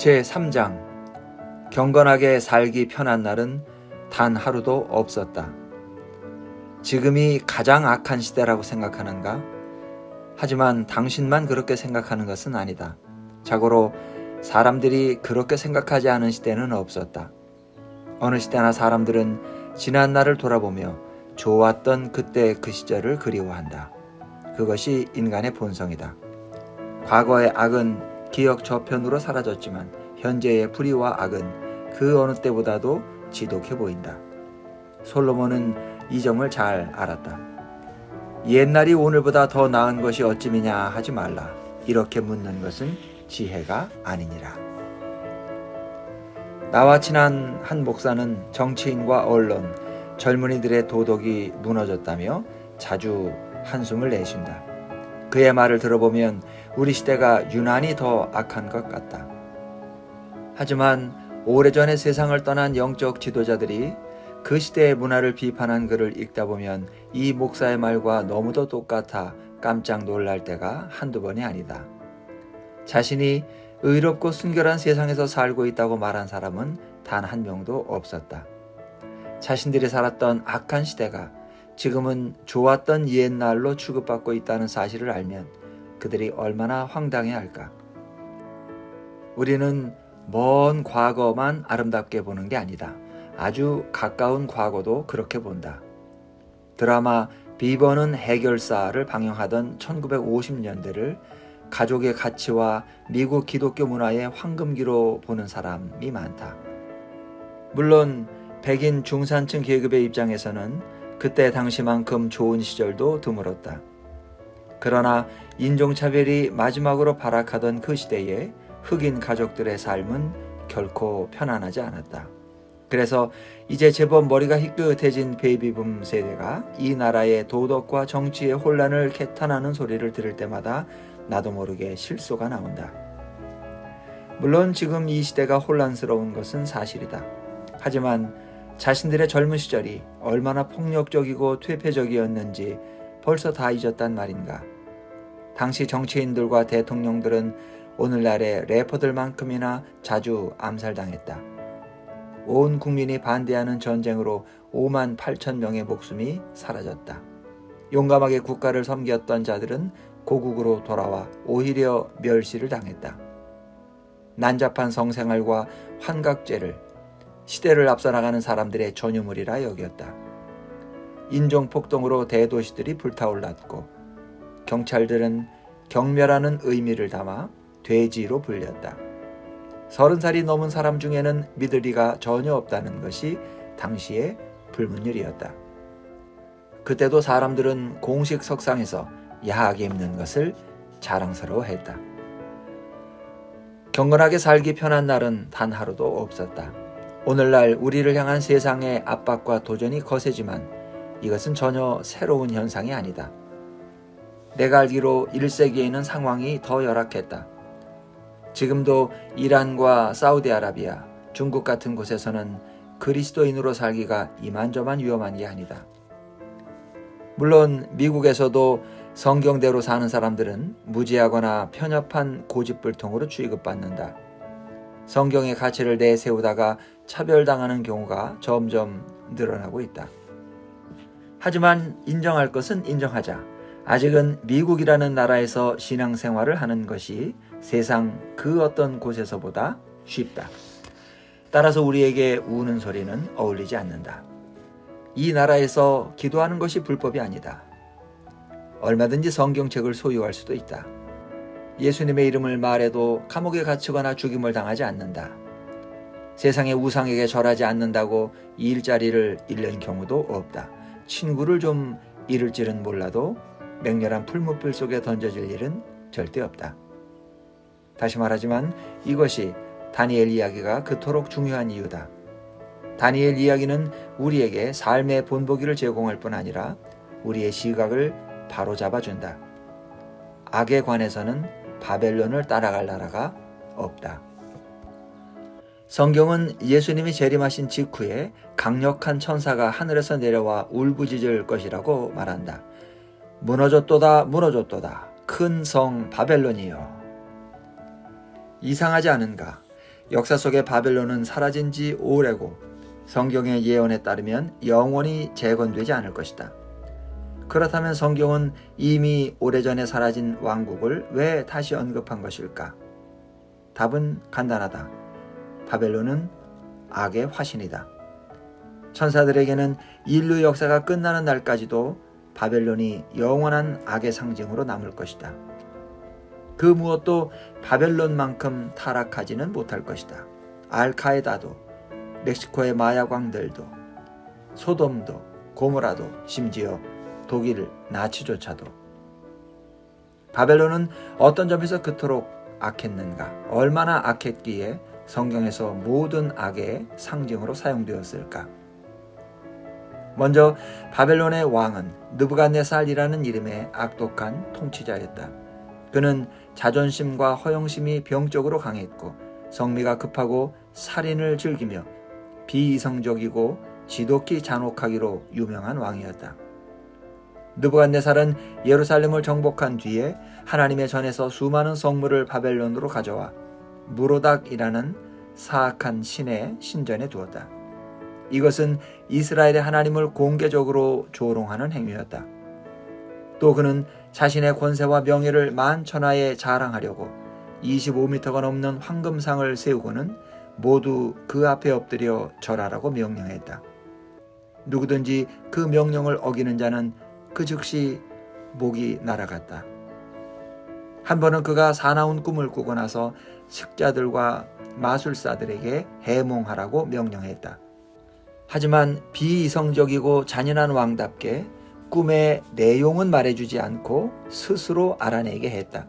제3장 경건하게 살기 편한 날은 단 하루도 없었다. 지금이 가장 악한 시대라고 생각하는가? 하지만 당신만 그렇게 생각하는 것은 아니다. 자고로 사람들이 그렇게 생각하지 않은 시대는 없었다. 어느 시대나 사람들은 지난 날을 돌아보며 좋았던 그때 그 시절을 그리워한다. 그것이 인간의 본성이다. 과거의 악은 기억 저편으로 사라졌지만 현재의 불의와 악은 그 어느 때보다도 지독해 보인다. 솔로몬은 이 점을 잘 알았다. 옛날이 오늘보다 더 나은 것이 어찌미냐 하지 말라. 이렇게 묻는 것은 지혜가 아니니라. 나와 친한 한 목사는 정치인과 언론, 젊은이들의 도덕이 무너졌다며 자주 한숨을 내쉰다. 그의 말을 들어보면 우리 시대가 유난히 더 악한 것 같다. 하지만 오래전에 세상을 떠난 영적 지도자들이 그 시대의 문화를 비판한 글을 읽다 보면 이 목사의 말과 너무도 똑같아 깜짝 놀랄 때가 한두 번이 아니다. 자신이 의롭고 순결한 세상에서 살고 있다고 말한 사람은 단 한 명도 없었다. 자신들이 살았던 악한 시대가 지금은 좋았던 옛날로 취급받고 있다는 사실을 알면 그들이 얼마나 황당해할까. 우리는 먼 과거만 아름답게 보는 게 아니다. 아주 가까운 과거도 그렇게 본다. 드라마 비버는 해결사를 방영하던 1950년대를 가족의 가치와 미국 기독교 문화의 황금기로 보는 사람이 많다. 물론 백인 중산층 계급의 입장에서는 그때 당시만큼 좋은 시절도 드물었다. 그러나 인종차별이 마지막으로 발악하던 그 시대에 흑인 가족들의 삶은 결코 편안하지 않았다. 그래서 이제 제법 머리가 희끗해진 베이비붐 세대가 이 나라의 도덕과 정치의 혼란을 개탄하는 소리를 들을 때마다 나도 모르게 실소가 나온다. 물론 지금 이 시대가 혼란스러운 것은 사실이다. 하지만 자신들의 젊은 시절이 얼마나 폭력적이고 퇴폐적이었는지 벌써 다 잊었단 말인가. 당시 정치인들과 대통령들은 오늘날의 래퍼들만큼이나 자주 암살당했다. 온 국민이 반대하는 전쟁으로 5만 8천 명의 목숨이 사라졌다. 용감하게 국가를 섬겼던 자들은 고국으로 돌아와 오히려 멸시를 당했다. 난잡한 성생활과 환각죄를 시대를 앞서 나가는 사람들의 전유물이라 여겼다. 인종폭동으로 대도시들이 불타올랐고 경찰들은 경멸하는 의미를 담아 돼지로 불렸다. 30살이 넘은 사람 중에는 믿을 리가 전혀 없다는 것이 당시의 불문율이었다. 그때도 사람들은 공식 석상에서 야하게 입는 것을 자랑스러워했다. 경건하게 살기 편한 날은 단 하루도 없었다. 오늘날 우리를 향한 세상의 압박과 도전이 거세지만 이것은 전혀 새로운 현상이 아니다. 내가 알기로 1세기에는 상황이 더 열악했다. 지금도 이란과 사우디아라비아, 중국 같은 곳에서는 그리스도인으로 살기가 이만저만 위험한 게 아니다. 물론 미국에서도 성경대로 사는 사람들은 무지하거나 편협한 고집불통으로 취급받는다. 성경의 가치를 내세우다가 차별당하는 경우가 점점 늘어나고 있다. 하지만 인정할 것은 인정하자. 아직은 미국이라는 나라에서 신앙생활을 하는 것이 세상 그 어떤 곳에서보다 쉽다. 따라서 우리에게 우는 소리는 어울리지 않는다. 이 나라에서 기도하는 것이 불법이 아니다. 얼마든지 성경책을 소유할 수도 있다. 예수님의 이름을 말해도 감옥에 갇히거나 죽임을 당하지 않는다. 세상의 우상에게 절하지 않는다고 일자리를 잃는 경우도 없다. 친구를 좀 잃을지는 몰라도 맹렬한 풀무불 속에 던져질 일은 절대 없다. 다시 말하지만 이것이 다니엘 이야기가 그토록 중요한 이유다. 다니엘 이야기는 우리에게 삶의 본보기를 제공할 뿐 아니라 우리의 시각을 바로잡아준다. 악에 관해서는 바벨론을 따라갈 나라가 없다. 성경은 예수님이 재림하신 직후에 강력한 천사가 하늘에서 내려와 울부짖을 것이라고 말한다. 무너졌도다 무너졌도다 큰 성 바벨론이여. 이상하지 않은가? 역사 속의 바벨론은 사라진 지 오래고 성경의 예언에 따르면 영원히 재건되지 않을 것이다. 그렇다면 성경은 이미 오래전에 사라진 왕국을 왜 다시 언급한 것일까? 답은 간단하다. 바벨론은 악의 화신이다. 천사들에게는 인류 역사가 끝나는 날까지도 바벨론이 영원한 악의 상징으로 남을 것이다. 그 무엇도 바벨론만큼 타락하지는 못할 것이다. 알카에다도, 멕시코의 마약왕들도, 소돔도, 고모라도, 심지어 독일 나치조차도. 바벨론은 어떤 점에서 그토록 악했는가? 얼마나 악했기에 성경에서 모든 악의 상징으로 사용되었을까? 먼저 바벨론의 왕은 느부갓네살이라는 이름의 악독한 통치자였다. 그는 자존심과 허영심이 병적으로 강했고 성미가 급하고 살인을 즐기며 비이성적이고 지독히 잔혹하기로 유명한 왕이었다. 느부갓네살은 예루살렘을 정복한 뒤에 하나님의 전에서 수많은 성물을 바벨론으로 가져와 무로닥이라는 사악한 신의 신전에 두었다. 이것은 이스라엘의 하나님을 공개적으로 조롱하는 행위였다. 또 그는 자신의 권세와 명예를 만천하에 자랑하려고 25m가 넘는 황금상을 세우고는 모두 그 앞에 엎드려 절하라고 명령했다. 누구든지 그 명령을 어기는 자는 그 즉시 목이 날아갔다. 한 번은 그가 사나운 꿈을 꾸고 나서 식자들과 마술사들에게 해몽하라고 명령했다. 하지만 비이성적이고 잔인한 왕답게 꿈의 내용은 말해주지 않고 스스로 알아내게 했다.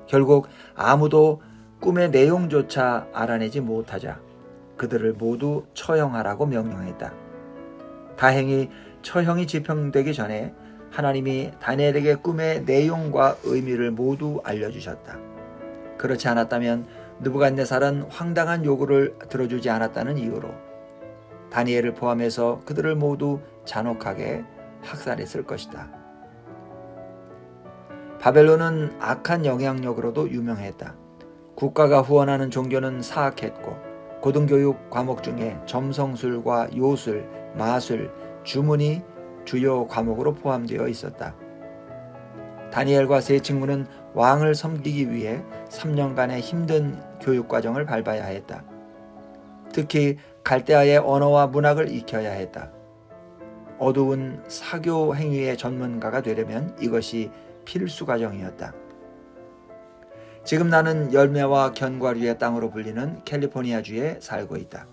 결국 아무도 꿈의 내용조차 알아내지 못하자 그들을 모두 처형하라고 명령했다. 다행히 처형이 집행되기 전에 하나님이 다니엘에게 꿈의 내용과 의미를 모두 알려주셨다. 그렇지 않았다면 느부갓네살은 황당한 요구를 들어주지 않았다는 이유로 다니엘을 포함해서 그들을 모두 잔혹하게 학살했을 것이다. 바벨론은 악한 영향력으로도 유명했다. 국가가 후원하는 종교는 사악했고 고등교육 과목 중에 점성술과 요술, 마술, 주문이 주요 과목으로 포함되어 있었다. 다니엘과 세 친구는 왕을 섬기기 위해 3년간의 힘든 교육 과정을 밟아야 했다. 특히 갈대아의 언어와 문학을 익혀야 했다. 어두운 사교 행위의 전문가가 되려면 이것이 필수 과정이었다. 지금 나는 열매와 견과류의 땅으로 불리는 캘리포니아주에 살고 있다.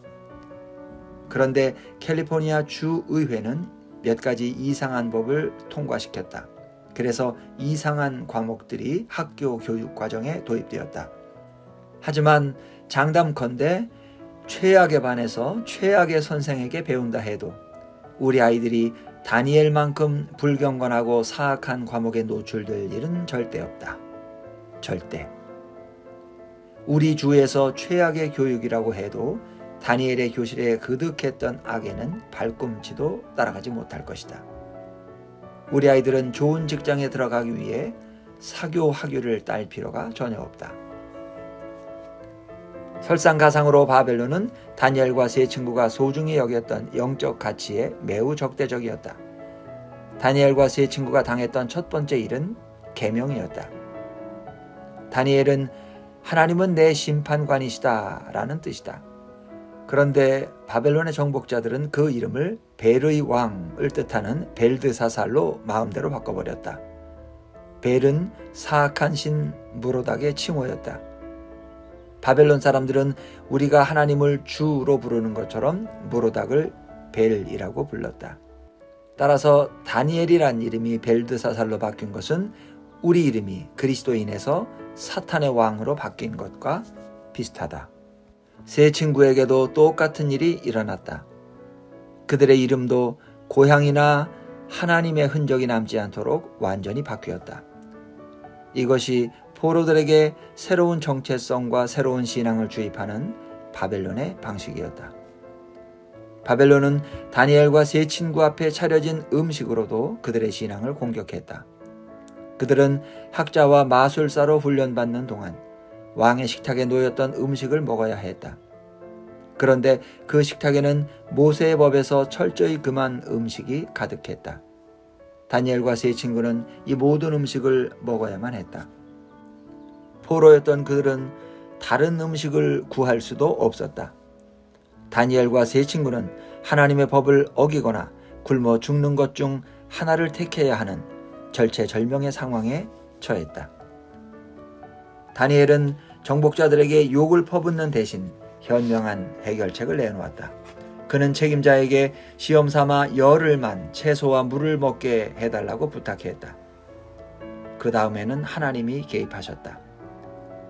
그런데 캘리포니아 주의회는 몇 가지 이상한 법을 통과시켰다. 그래서 이상한 과목들이 학교 교육 과정에 도입되었다. 하지만 장담컨대 최악의 반에서 최악의 선생에게 배운다 해도 우리 아이들이 다니엘만큼 불경건하고 사악한 과목에 노출될 일은 절대 없다. 절대. 우리 주에서 최악의 교육이라고 해도 다니엘의 교실에 그득했던 악에는 발꿈치도 따라가지 못할 것이다. 우리 아이들은 좋은 직장에 들어가기 위해 사교 학위를 딸 필요가 전혀 없다. 설상가상으로 바벨론은 다니엘과 세 친구가 소중히 여겼던 영적 가치에 매우 적대적이었다. 다니엘과 세 친구가 당했던 첫 번째 일은 계명이었다. 다니엘은 하나님은 내 심판관이시다 라는 뜻이다. 그런데 바벨론의 정복자들은 그 이름을 벨의 왕을 뜻하는 벨드사살로 마음대로 바꿔버렸다. 벨은 사악한 신 무로닥의 칭호였다. 바벨론 사람들은 우리가 하나님을 주로 부르는 것처럼 무로닥을 벨이라고 불렀다. 따라서 다니엘이란 이름이 벨드사살로 바뀐 것은 우리 이름이 그리스도인에서 사탄의 왕으로 바뀐 것과 비슷하다. 세 친구에게도 똑같은 일이 일어났다. 그들의 이름도 고향이나 하나님의 흔적이 남지 않도록 완전히 바뀌었다. 이것이 포로들에게 새로운 정체성과 새로운 신앙을 주입하는 바벨론의 방식이었다. 바벨론은 다니엘과 세 친구 앞에 차려진 음식으로도 그들의 신앙을 공격했다. 그들은 학자와 마술사로 훈련받는 동안 왕의 식탁에 놓였던 음식을 먹어야 했다. 그런데 그 식탁에는 모세의 법에서 철저히 금한 음식이 가득했다. 다니엘과 세 친구는 이 모든 음식을 먹어야만 했다. 포로였던 그들은 다른 음식을 구할 수도 없었다. 다니엘과 세 친구는 하나님의 법을 어기거나 굶어 죽는 것 중 하나를 택해야 하는 절체절명의 상황에 처했다. 다니엘은 정복자들에게 욕을 퍼붓는 대신 현명한 해결책을 내놓았다. 그는 책임자에게 시험 삼아 열흘만 채소와 물을 먹게 해달라고 부탁했다. 그 다음에는 하나님이 개입하셨다.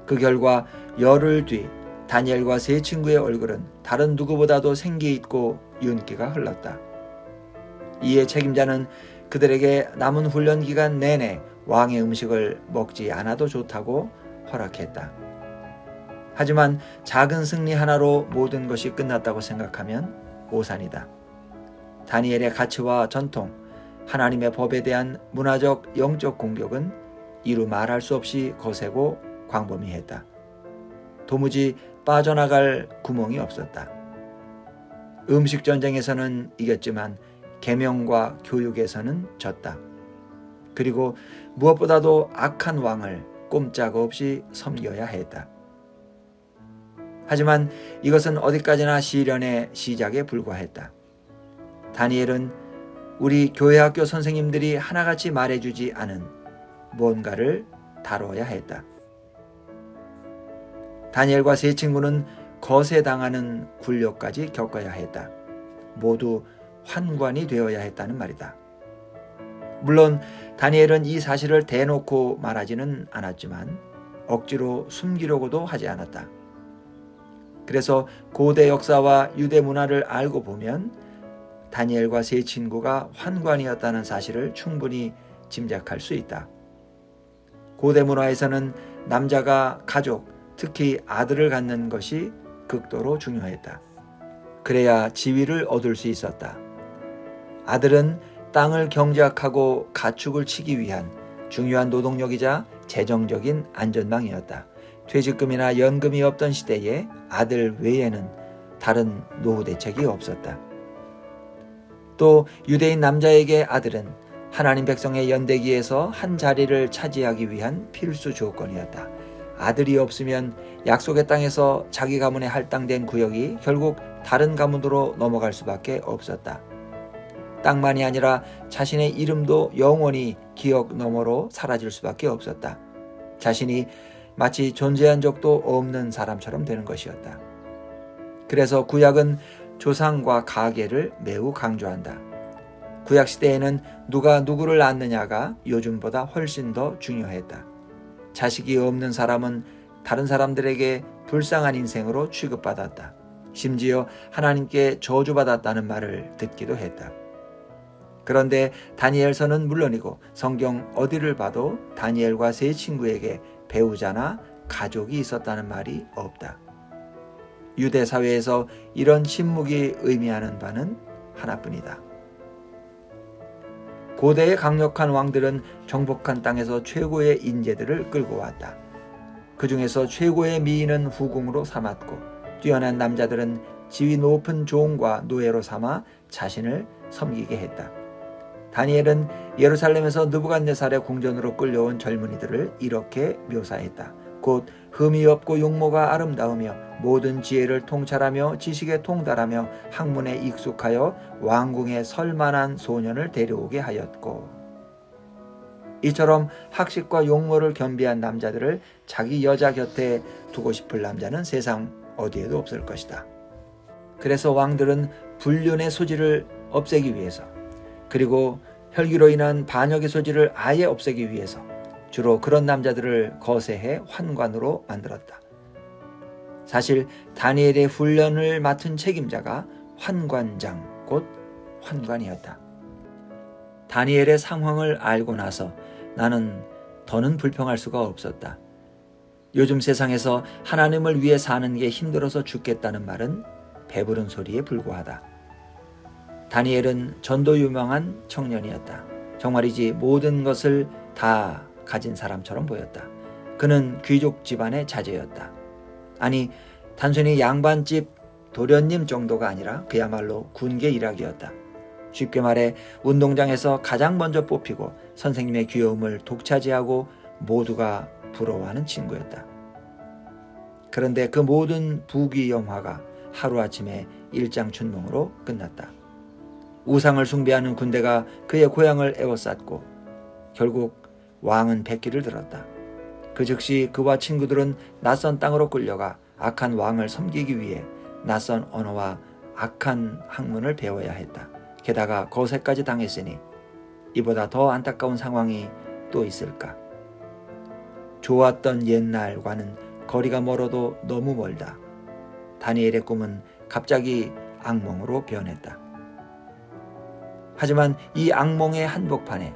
그 결과 열흘 뒤 다니엘과 세 친구의 얼굴은 다른 누구보다도 생기 있고 윤기가 흘렀다. 이에 책임자는 그들에게 남은 훈련 기간 내내 왕의 음식을 먹지 않아도 좋다고 허락했다. 하지만 작은 승리 하나로 모든 것이 끝났다고 생각하면 오산이다. 다니엘의 가치와 전통, 하나님의 법에 대한 문화적 영적 공격은 이루 말할 수 없이 거세고 광범위했다. 도무지 빠져나갈 구멍이 없었다. 음식 전쟁에서는 이겼지만 계명과 교육에서는 졌다. 그리고 무엇보다도 악한 왕을 꼼짝없이 섬겨야 했다. 하지만 이것은 어디까지나 시련의 시작에 불과했다. 다니엘은 우리 교회학교 선생님들이 하나같이 말해주지 않은 뭔가를 다뤄야 했다. 다니엘과 세 친구는 거세당하는 굴욕까지 겪어야 했다. 모두 환관이 되어야 했다는 말이다. 물론 다니엘은 이 사실을 대놓고 말하지는 않았지만 억지로 숨기려고도 하지 않았다. 그래서 고대 역사와 유대 문화를 알고 보면 다니엘과 세 친구가 환관이었다는 사실을 충분히 짐작할 수 있다. 고대 문화에서는 남자가 가족, 특히 아들을 갖는 것이 극도로 중요했다. 그래야 지위를 얻을 수 있었다. 아들은 땅을 경작하고 가축을 치기 위한 중요한 노동력이자 재정적인 안전망이었다. 퇴직금이나 연금이 없던 시대에 아들 외에는 다른 노후 대책이 없었다. 또 유대인 남자에게 아들은 하나님 백성의 연대기에서 한 자리를 차지하기 위한 필수 조건이었다. 아들이 없으면 약속의 땅에서 자기 가문에 할당된 구역이 결국 다른 가문으로 넘어갈 수밖에 없었다. 땅만이 아니라 자신의 이름도 영원히 기억 너머로 사라질 수밖에 없었다. 자신이 마치 존재한 적도 없는 사람처럼 되는 것이었다. 그래서 구약은 조상과 가계를 매우 강조한다. 구약 시대에는 누가 누구를 낳느냐가 요즘보다 훨씬 더 중요했다. 자식이 없는 사람은 다른 사람들에게 불쌍한 인생으로 취급받았다. 심지어 하나님께 저주받았다는 말을 듣기도 했다. 그런데 다니엘서는 물론이고 성경 어디를 봐도 다니엘과 세 친구에게 배우자나 가족이 있었다는 말이 없다. 유대 사회에서 이런 침묵이 의미하는 바는 하나뿐이다. 고대의 강력한 왕들은 정복한 땅에서 최고의 인재들을 끌고 왔다. 그 중에서 최고의 미인은 후궁으로 삼았고 뛰어난 남자들은 지위 높은 종과 노예로 삼아 자신을 섬기게 했다. 다니엘은 예루살렘에서 느부갓네살의 궁전으로 끌려온 젊은이들을 이렇게 묘사했다. 곧 흠이 없고 용모가 아름다우며 모든 지혜를 통찰하며 지식에 통달하며 학문에 익숙하여 왕궁에 설만한 소년을 데려오게 하였고, 이처럼 학식과 용모를 겸비한 남자들을 자기 여자 곁에 두고 싶을 남자는 세상 어디에도 없을 것이다. 그래서 왕들은 불륜의 소지를 없애기 위해서, 그리고 혈기로 인한 반역의 소지를 아예 없애기 위해서 주로 그런 남자들을 거세해 환관으로 만들었다. 사실 다니엘의 훈련을 맡은 책임자가 환관장, 곧 환관이었다. 다니엘의 상황을 알고 나서 나는 더는 불평할 수가 없었다. 요즘 세상에서 하나님을 위해 사는 게 힘들어서 죽겠다는 말은 배부른 소리에 불과하다. 다니엘은 전도 유명한 청년이었다. 정말이지 모든 것을 다 가진 사람처럼 보였다. 그는 귀족 집안의 자제였다. 아니, 단순히 양반집 도련님 정도가 아니라 그야말로 군계 일학이었다. 쉽게 말해 운동장에서 가장 먼저 뽑히고 선생님의 귀여움을 독차지하고 모두가 부러워하는 친구였다. 그런데 그 모든 부귀영화가 하루아침에 일장춘몽으로 끝났다. 우상을 숭배하는 군대가 그의 고향을 에워쌌고 결국 왕은 백기를 들었다. 그 즉시 그와 친구들은 낯선 땅으로 끌려가 악한 왕을 섬기기 위해 낯선 언어와 악한 학문을 배워야 했다. 게다가 거세까지 당했으니 이보다 더 안타까운 상황이 또 있을까? 좋았던 옛날과는 거리가 멀어도 너무 멀다. 다니엘의 꿈은 갑자기 악몽으로 변했다. 하지만 이 악몽의 한복판에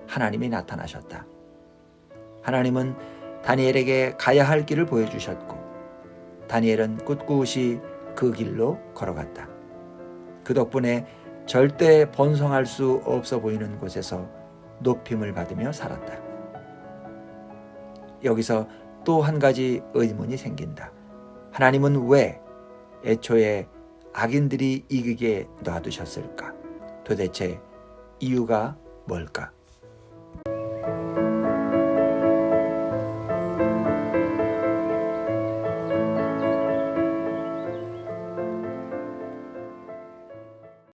하나님이 나타나셨다. 하나님은 다니엘에게 가야 할 길을 보여주셨고 다니엘은 꿋꿋이 그 길로 걸어갔다. 그 덕분에 절대 번성할 수 없어 보이는 곳에서 높임을 받으며 살았다. 여기서 또 한 가지 의문이 생긴다. 하나님은 왜 애초에 악인들이 이기게 놔두셨을까? 도대체 이유가 뭘까?